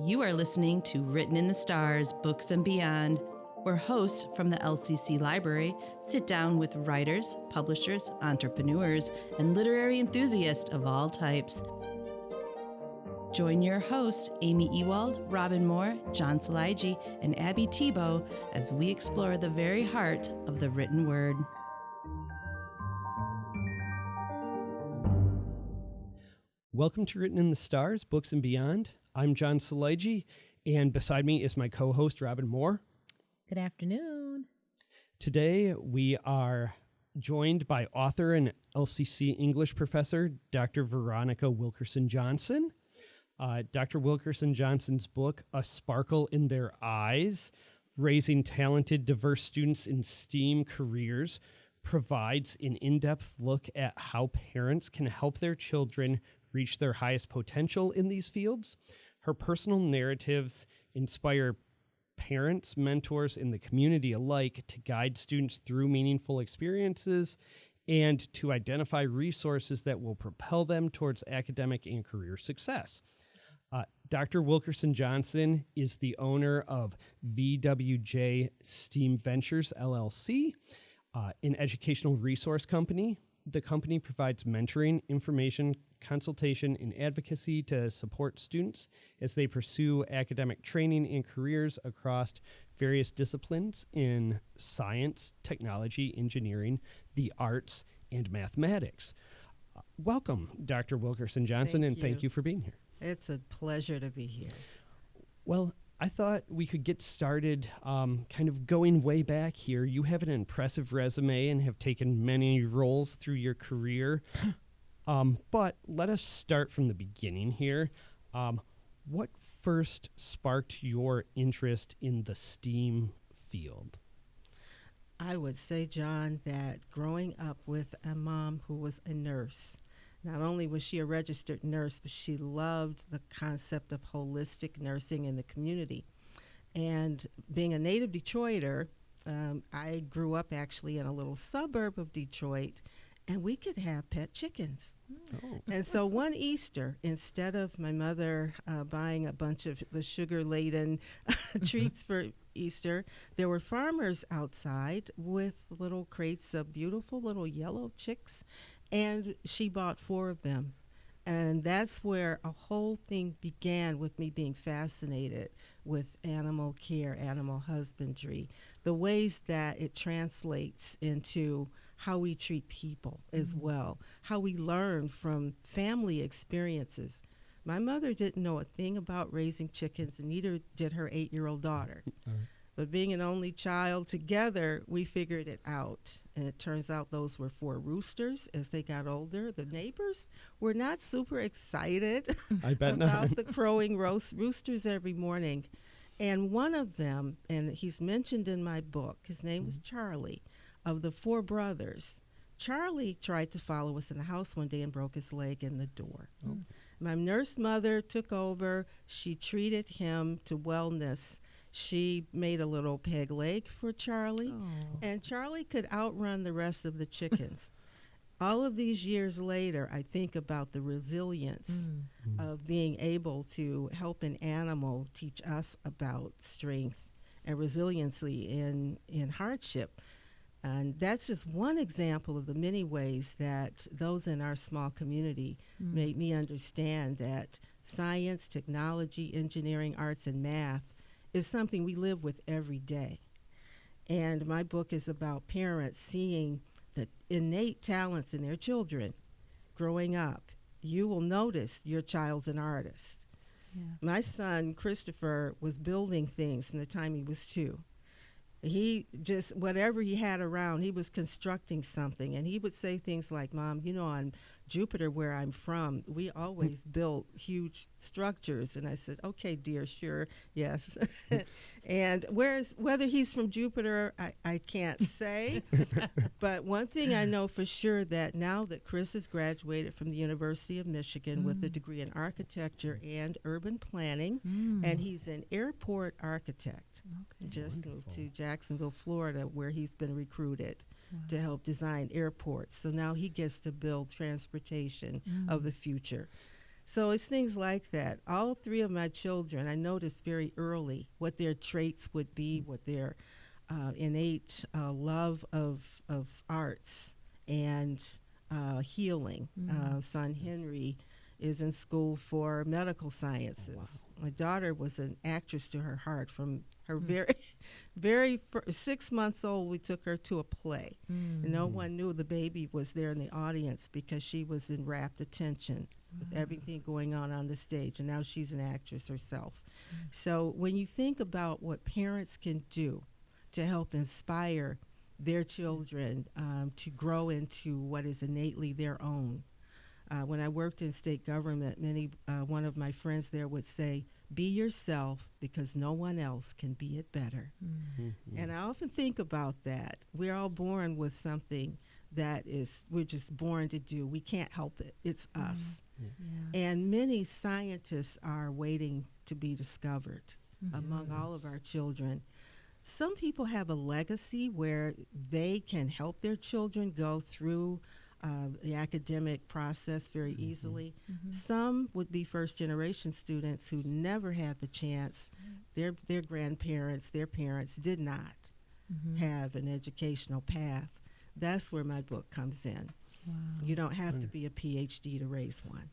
You are listening to Written in the Stars, Books and Beyond, where hosts from the LCC Library sit down with writers, publishers, entrepreneurs, and literary enthusiasts of all types. Join your hosts, Amy Ewald, Robin Moore, John Szilagyi, and Abby Tebow as we explore the very heart of the written word. Welcome to Written in the Stars, Books and Beyond. I'm John Szilagyi, and beside me is my co-host, Robin Moore. Good afternoon. Today, we are joined by author and LCC English professor, Dr. Veronica Wilkerson-Johnson. Dr. Wilkerson-Johnson's book, A Sparkle in Their Eyes, Raising Talented, Diverse Students in STEAM Careers, provides an in-depth look at how parents can help their children reach their highest potential in these fields. Her personal narratives inspire parents, mentors, and the community alike to guide students through meaningful experiences and to identify resources that will propel them towards academic and career success. Dr. Wilkerson-Johnson is the owner of VWJ STEAM Ventures, LLC, an educational resource company. The company provides mentoring, information, consultation, and advocacy to support students as they pursue academic training and careers across various disciplines in science, technology, engineering, the arts, and mathematics. Welcome, Dr. Wilkerson-Johnson, and thank you for being here. It's a pleasure to be here. Well, I thought we could get started kind of going way back here. You have an impressive resume and have taken many roles through your career. But let us start from the beginning here. What first sparked your interest in the STEAM field? I would say, John, that growing up with a mom who was a nurse, not only was she a registered nurse, but she loved the concept of holistic nursing in the community. And being a native Detroiter, I grew up actually in a little suburb of Detroit, and we could have pet chickens. Oh. And so one Easter, instead of my mother buying a bunch of the sugar-laden treats for Easter, there were farmers outside with little crates of beautiful little yellow chicks, and she bought 4 of them. And that's where a whole thing began with me being fascinated with animal care, animal husbandry, the ways that it translates into how we treat people as well, how we learn from family experiences. My mother didn't know a thing about raising chickens, and neither did her 8-year-old daughter. But being an only child, together, we figured it out. And it turns out those were 4 roosters. As they got older, the neighbors were not super excited about the crowing roosters every morning. And one of them, and he's mentioned in my book, his name was Charlie, of the 4 brothers. Charlie tried to follow us in the house one day and broke his leg in the door. Oh. My nurse mother took over. She treated him to wellness. She made a little peg leg for Charlie, and Charlie could outrun the rest of the chickens. All of these years later, I think about the resilience of being able to help an animal teach us about strength and resiliency in hardship. And that's just one example of the many ways that those in our small community made me understand that science, technology, engineering, arts, and math is something we live with every day. And my book is about parents seeing the innate talents in their children growing up. You will notice your child's an artist. Yeah. My son, Christopher, was building things from the time he was 2. He just, whatever he had around, he was constructing something. And he would say things like, "Mom, you know, on Jupiter, where I'm from, we always built huge structures." And I said, "Okay, dear, sure, yes." And whether he's from Jupiter, I can't say. But one thing I know for sure, that now that Chris has graduated from the University of Michigan with a degree in architecture and urban planning, and he's an airport architect. Okay. Just moved to Jacksonville, Florida, where he's been recruited to help design airports. So now he gets to build transportation of the future. So it's things like that. All three of my children, I noticed very early what their traits would be, what their innate love of arts and healing. Son Henry is in school for medical sciences. Oh, wow. My daughter was an actress to her heart from her very 6 months old. We took her to a play. And no one knew the baby was there in the audience because she was in rapt attention with everything going on the stage, and now she's an actress herself. So when you think about what parents can do to help inspire their children to grow into what is innately their own. When I worked in state government, one of my friends there would say, be yourself because no one else can be it better. And I often think about that. We're all born with something that we're just born to do. We can't help it. It's us. And many scientists are waiting to be discovered among all of our children. Some people have a legacy where they can help their children go through the academic process very easily. Some would be first-generation students who never had the chance. Their grandparents, their parents did not have an educational path. That's where my book comes in. Wow. You don't have to be a PhD to raise one.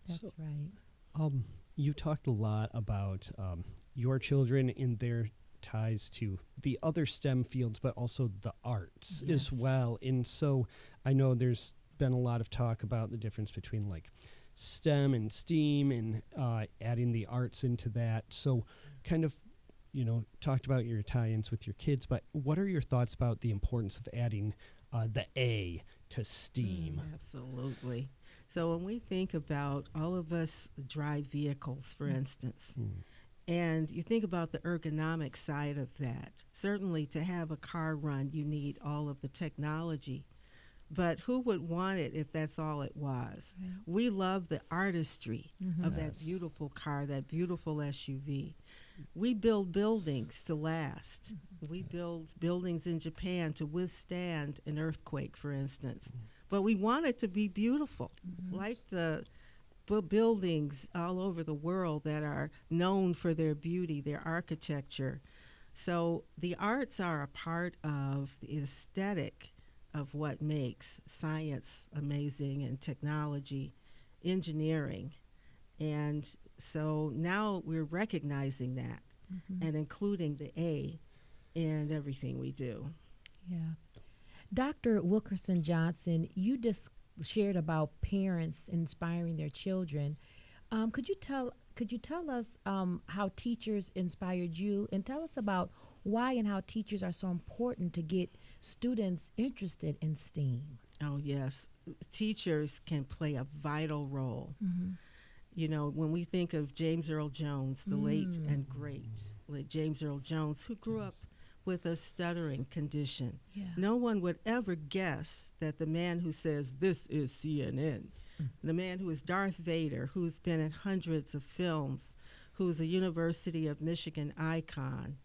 That's So, right. You talked a lot about your children and their ties to the other STEM fields, but also the arts as well. And so I know there's been a lot of talk about the difference between like STEM and STEAM and adding the arts into that. So kind of, talked about your tie-ins with your kids, but what are your thoughts about the importance of adding the A to STEAM? Absolutely. So when we think about all of us drive vehicles, for instance, and you think about the ergonomic side of that, certainly to have a car run, you need all of the technology. But who would want it if that's all it was? Right. We love the artistry of that Yes. beautiful car, that beautiful SUV. We build buildings to last. We build buildings in Japan to withstand an earthquake, for instance. But we want it to be beautiful, like the buildings all over the world that are known for their beauty, their architecture. So the arts are a part of the aesthetic of what makes science amazing and technology, engineering. And so now we're recognizing that and including the A in everything we do. Yeah. Dr. Wilkerson-Johnson, you just shared about parents inspiring their children. Could you tell us how teachers inspired you, and tell us about why and how teachers are so important to get students interested in STEAM? Oh, yes. Teachers can play a vital role. When we think of James Earl Jones, the late and great James Earl Jones, who grew up with a stuttering condition. No one would ever guess that the man who says, "This is CNN," the man who is Darth Vader, who's been in hundreds of films, who's a University of Michigan icon,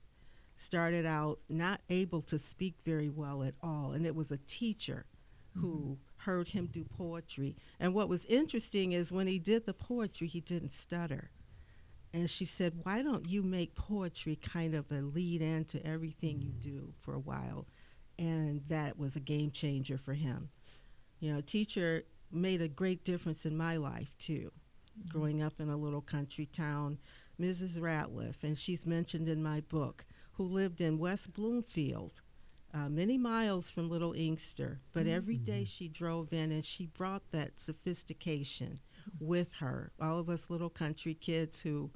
started out not able to speak very well at all. And it was a teacher who heard him do poetry. And what was interesting is when he did the poetry, he didn't stutter. And she said, why don't you make poetry kind of a lead in to everything you do for a while? And that was a game changer for him. Teacher made a great difference in my life, too. Growing up in a little country town, Mrs. Ratliff, and she's mentioned in my book, who lived in West Bloomfield, many miles from Little Inkster. But every day she drove in, and she brought that sophistication with her. All of us little country kids who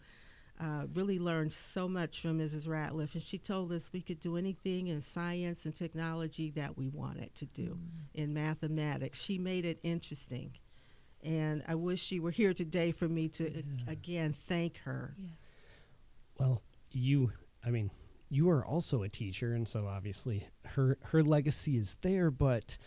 really learned so much from Mrs. Ratliff. And she told us we could do anything in science and technology that we wanted to do. In mathematics, she made it interesting. And I wish she were here today for me to, again, thank her. Well, you are also a teacher, and so obviously her legacy is there, but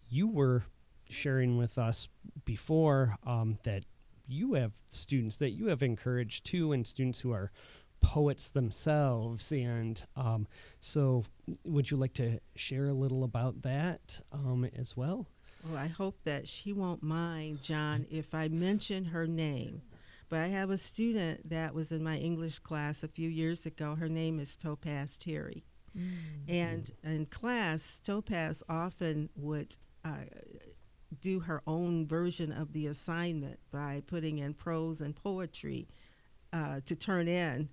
you were sharing with us before that you have students that you have encouraged too, and students who are poets themselves. And so would you like to share a little about that as well? Well, I hope that she won't mind, John, if I mention her name. But I have a student that was in my English class a few years ago. Her name is Topaz Terry. And in class, Topaz often would do her own version of the assignment by putting in prose and poetry to turn in.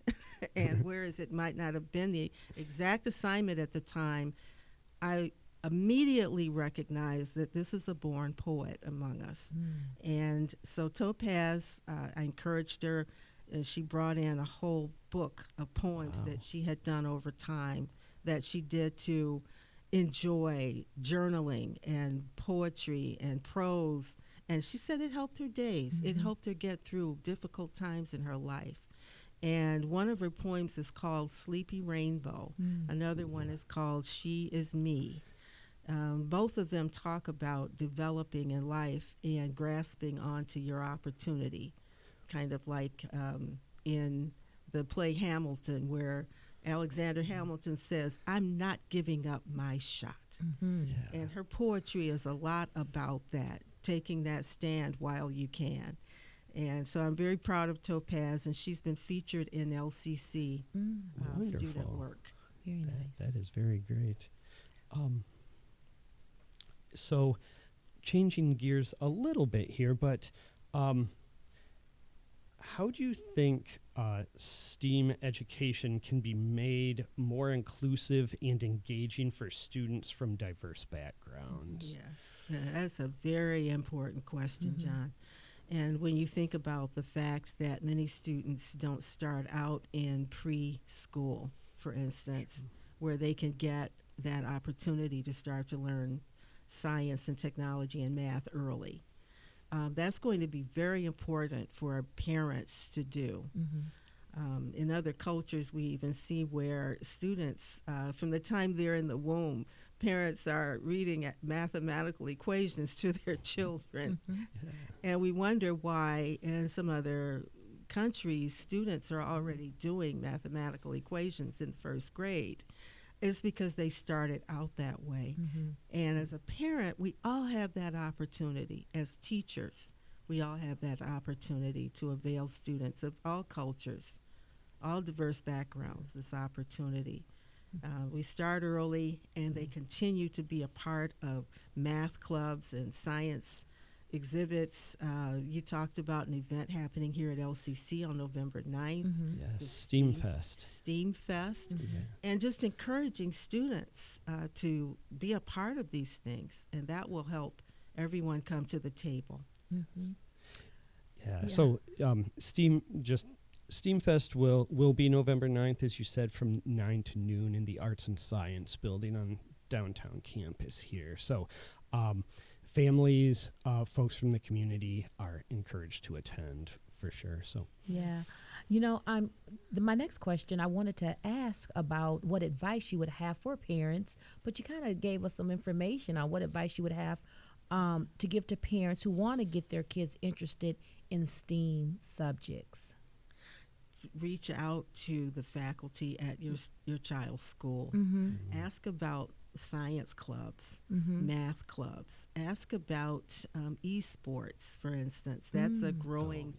And whereas it might not have been the exact assignment at the time, I immediately recognized that this is a born poet among us. And so Topaz, I encouraged her. She brought in a whole book of poems that she had done over time that she did to enjoy journaling and poetry and prose. And she said it helped her days. It helped her get through difficult times in her life. And one of her poems is called Sleepy Rainbow. Another one is called She Is Me. Both of them talk about developing in life and grasping onto your opportunity, kind of like in the play Hamilton, where Alexander Hamilton says, I'm not giving up my shot. And her poetry is a lot about that, taking that stand while you can. And so I'm very proud of Topaz, and she's been featured in LCC student work. Very nice. That is very great. So changing gears a little bit here, but how do you think STEAM education can be made more inclusive and engaging for students from diverse backgrounds? Yes, that's a very important question, John. And when you think about the fact that many students don't start out in preschool, for instance, where they can get that opportunity to start to learn science and technology and math early. That's going to be very important for parents to do. In other cultures, we even see where students, from the time they're in the womb, parents are reading mathematical equations to their children. And we wonder why in some other countries, students are already doing mathematical equations in first grade. It's because they started out that way. And as a parent, we all have that opportunity. As teachers, we all have that opportunity to avail students of all cultures, all diverse backgrounds, this opportunity. We start early, and they continue to be a part of math clubs and science exhibits. You talked about an event happening here at LCC on November 9th. Yes, STEAM Fest. STEAM Fest. And just encouraging students to be a part of these things, and that will help everyone come to the table. So STEAM Fest will be November 9th, as you said, from 9 to noon in the Arts and Science building on downtown campus here. So families, folks from the community are encouraged to attend for sure. So you know, my next question, I wanted to ask about what advice you would have for parents, but you kind of gave us some information on what advice you would have to give to parents who want to get their kids interested in STEAM subjects. Reach out to the faculty at your child's school. Ask about science clubs, math clubs. Ask about esports, for instance. That's a growing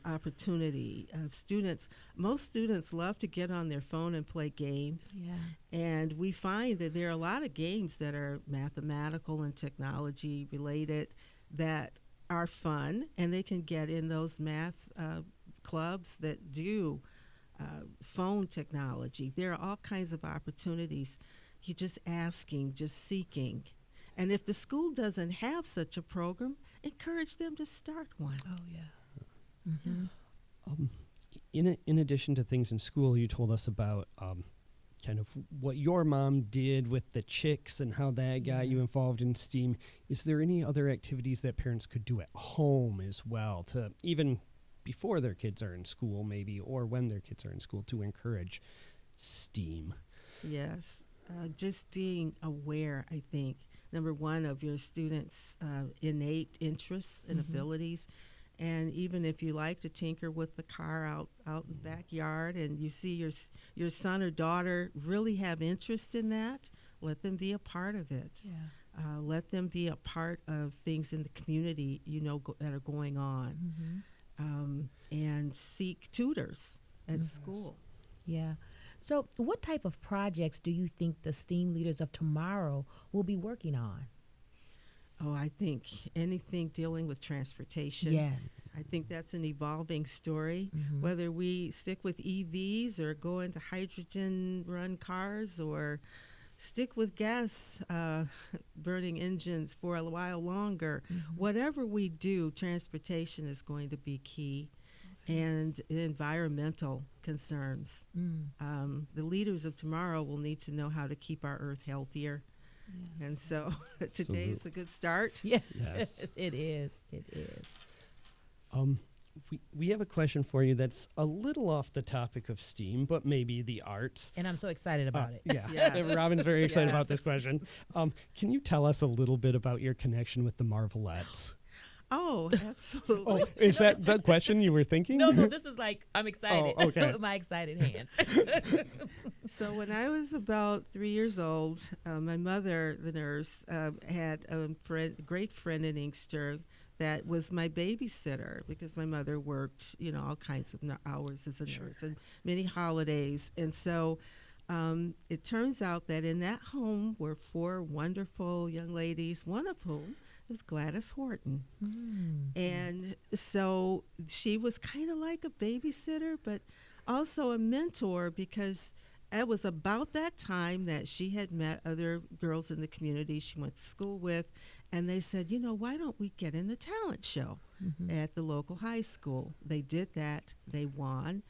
opportunity of students. Most students love to get on their phone and play games. And we find that there are a lot of games that are mathematical and technology related that are fun, and they can get in those math clubs that do phone technology. There are all kinds of opportunities. You're just asking, just seeking. And if the school doesn't have such a program, encourage them to start one. In addition to things in school, you told us about kind of what your mom did with the chicks and how that got you involved in STEAM. Is there any other activities that parents could do at home as well, to even before their kids are in school maybe, or when their kids are in school, to encourage STEAM? Yes, just being aware, I think, number one, of your students' innate interests and abilities. And even if you like to tinker with the car out in the backyard, and you see your son or daughter really have interest in that, let them be a part of it. Let them be a part of things in the community, that are going on, and seek tutors at school. Yeah. So, what type of projects do you think the STEAM leaders of tomorrow will be working on? Oh, I think anything dealing with transportation. Yes. I think that's an evolving story. Whether we stick with EVs or go into hydrogen-run cars or stick with gas burning engines for a while longer, whatever we do, transportation is going to be key. And environmental concerns. The leaders of tomorrow will need to know how to keep our earth healthier. Yeah. And so today is a good start. Yeah. Yes. It is. It is. We have a question for you that's a little off the topic of STEAM, but maybe the arts. And I'm so excited about it. Yeah, Yes. Robin's very excited about Yes. this question. Can you tell us a little bit about your connection with the Marvelettes? Oh, absolutely. Oh, is that the question you were thinking? No, this is like, I'm excited. Oh, okay. My excited hands. So when I was about 3 years old, my mother, the nurse, had a great friend in Inkster that was my babysitter because my mother worked, all kinds of hours as a nurse and many holidays. And so it turns out that in that home were 4 wonderful young ladies, one of whom was Gladys Horton. And so she was kind of like a babysitter, but also a mentor because it was about that time that she had met other girls in the community she went to school with, and they said, why don't we get in the talent show at the local high school? They did that. They won.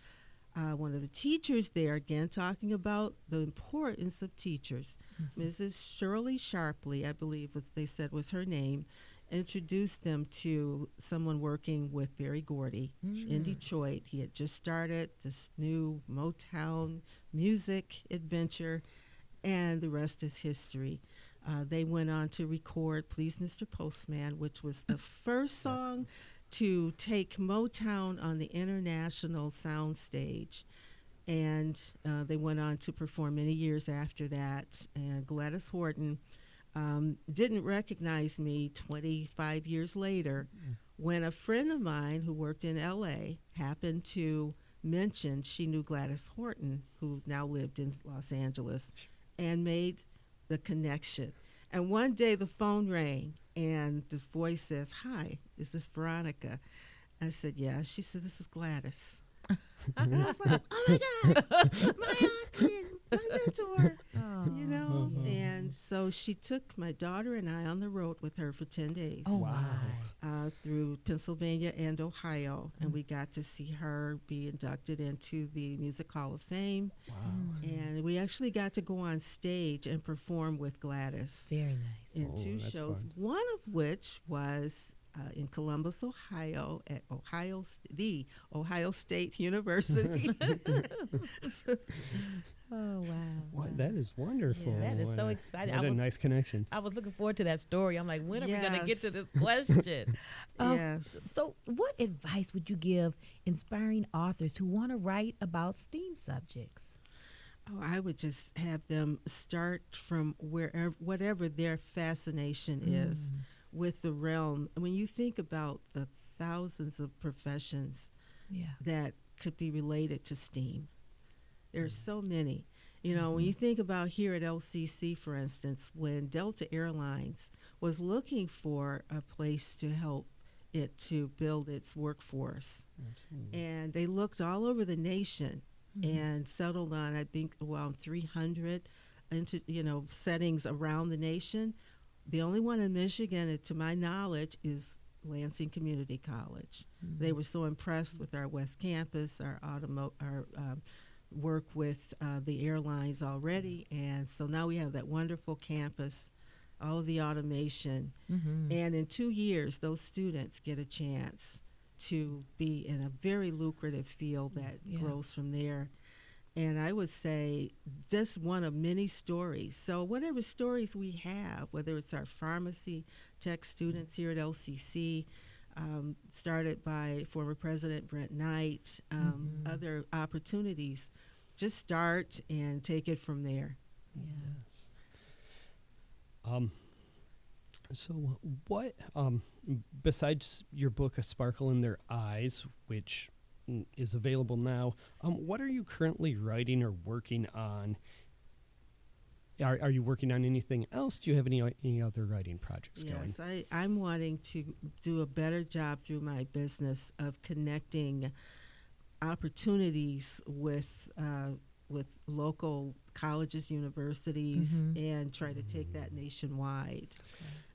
One of the teachers there, again, talking about the importance of teachers, Mrs. Shirley Sharpley, I believe they said was her name, introduced them to someone working with Berry Gordy in Detroit. He had just started this new Motown music adventure, and the rest is history. They went on to record Please Mr. Postman, which was the first song to take Motown on the international sound stage. And they went on to perform many years after that. And Gladys Horton didn't recognize me 25 years later when a friend of mine who worked in L.A. happened to mention she knew Gladys Horton, who now lived in Los Angeles, and made the connection. And one day the phone rang, and this voice says, "Hi, is this Veronica?" I said, "Yeah." She said, "This is Gladys." And I was like, "Oh my God, my aunt, my mentor," And so she took my daughter and I on the road with her for 10 days. Oh, wow. Through Pennsylvania and Ohio, and we got to see her be inducted into the Music Hall of Fame. Wow. And we actually got to go on stage and perform with Gladys Very nice. in 2 that's shows, fun. one of which was in Columbus, Ohio, at the Ohio State University. Oh, wow. Wow, that is wonderful. Yeah. That is so exciting. What a nice connection. I was looking forward to that story. I'm like, when are we going to get to Yes. this question? Yes. So, what advice would you give inspiring authors who want to write about STEAM subjects? Oh, I would just have them start from whatever their fascination is with the realm. When you think about the thousands of professions that could be related to STEAM, there's so many. When you think about here at LCC, for instance, when Delta Airlines was looking for a place to help it to build its workforce, and they looked all over the nation and settled on, I think, around 300 settings around the nation. The only one in Michigan, to my knowledge, is Lansing Community College. They were so impressed with our West Campus, our work with the airlines already, and so now we have that wonderful campus, all of the automation, and in 2 years, those students get a chance to be in a very lucrative field that grows from there. And I would say just one of many stories. So whatever stories we have, whether it's our pharmacy tech students here at LCC, started by former President Brent Knight, other opportunities, just start and take it from there. Yeah. Yes. So, what, besides your book, A Sparkle in Their Eyes, which is available now, what are you currently writing or working on? Are you working on anything else? Do you have any other writing projects going? Yes, I'm wanting to do a better job through my business of connecting opportunities with local colleges, universities, and try to take that nationwide.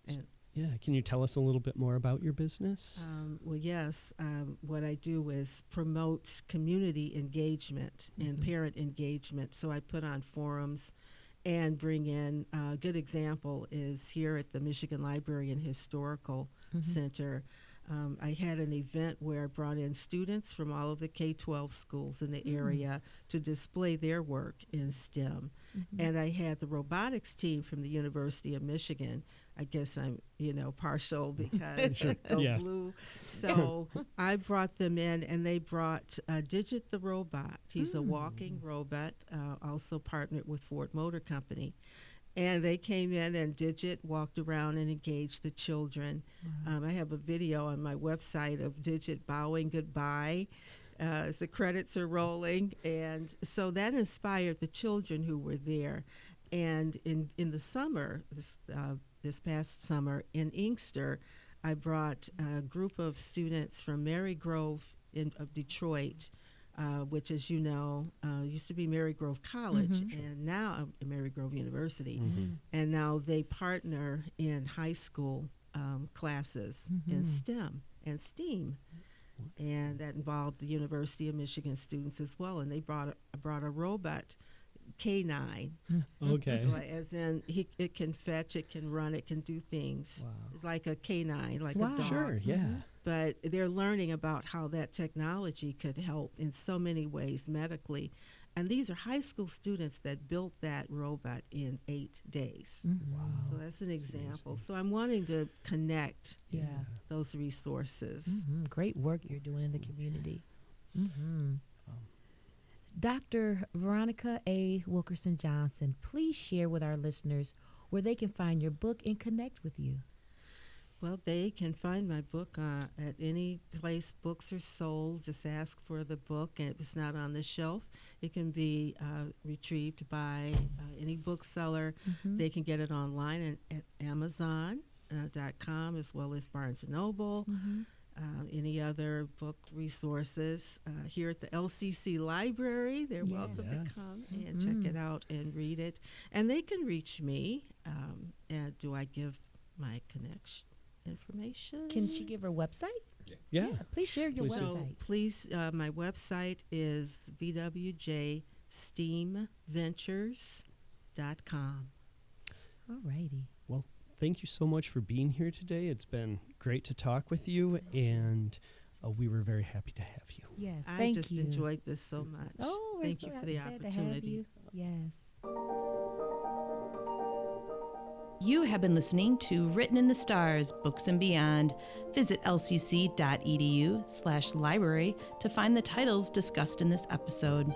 And Yeah, can you tell us a little bit more about your business? well, yes, what I do is promote community engagement and parent engagement. So I put on forums and bring in, a good example is here at the Michigan Library and Historical Center. I had an event where I brought in students from all of the K-12 schools in the area to display their work in STEM. And I had the robotics team from the University of Michigan. I guess I'm, partial because I go Yes. blue. So I brought them in, and they brought Digit the robot. He's a walking robot, also partnered with Ford Motor Company. And they came in, and Digit walked around and engaged the children. I have a video on my website of Digit bowing goodbye as the credits are rolling. And so that inspired the children who were there. And in the summer, this past summer in Inkster, I brought a group of students from Mary Grove of Detroit, which, as you know, used to be Mary Grove College, and now Mary Grove University. And now they partner in high school classes in STEM and STEAM. And that involved the University of Michigan students as well. And they brought a robot K9. Okay. As in, it can fetch, it can run, it can do things. Wow. It's like a K9, like Wow. a dog. Sure, yeah. But they're learning about how that technology could help in so many ways medically. And these are high school students that built that robot in 8 days. Wow. So that's an example. So I'm wanting to connect Yeah. those resources. Great work you're doing in the community. Dr. Veronica A. Wilkerson-Johnson, please share with our listeners where they can find your book and connect with you. Well, they can find my book at any place books are sold. Just ask for the book, and if it's not on the shelf, it can be retrieved by any bookseller. They can get it online at Amazon.com as well as Barnes & Noble. Any other book resources here at the LCC Library. They're welcome to come and check it out and read it. And they can reach me. And do I give my connection information? Can she give her website? Yeah. Please share your Please do. website. So please, my website is vwjsteamventures.com. All righty. Well, thank you so much for being here today. It's been great to talk with you, and we were very happy to have you. Yes, I thank just you. enjoyed this so much. Oh, we're Thank so you for the glad to have opportunity. you. Yes. You have been listening to Written in the Stars, Books and Beyond. Visit lcc.edu/library to find the titles discussed in this episode.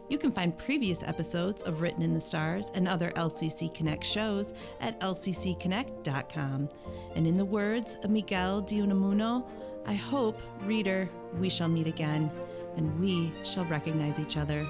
You can find previous episodes of Written in the Stars and other LCC Connect shows at lccconnect.com. And in the words of Miguel de Unamuno, I hope, reader, we shall meet again, and we shall recognize each other.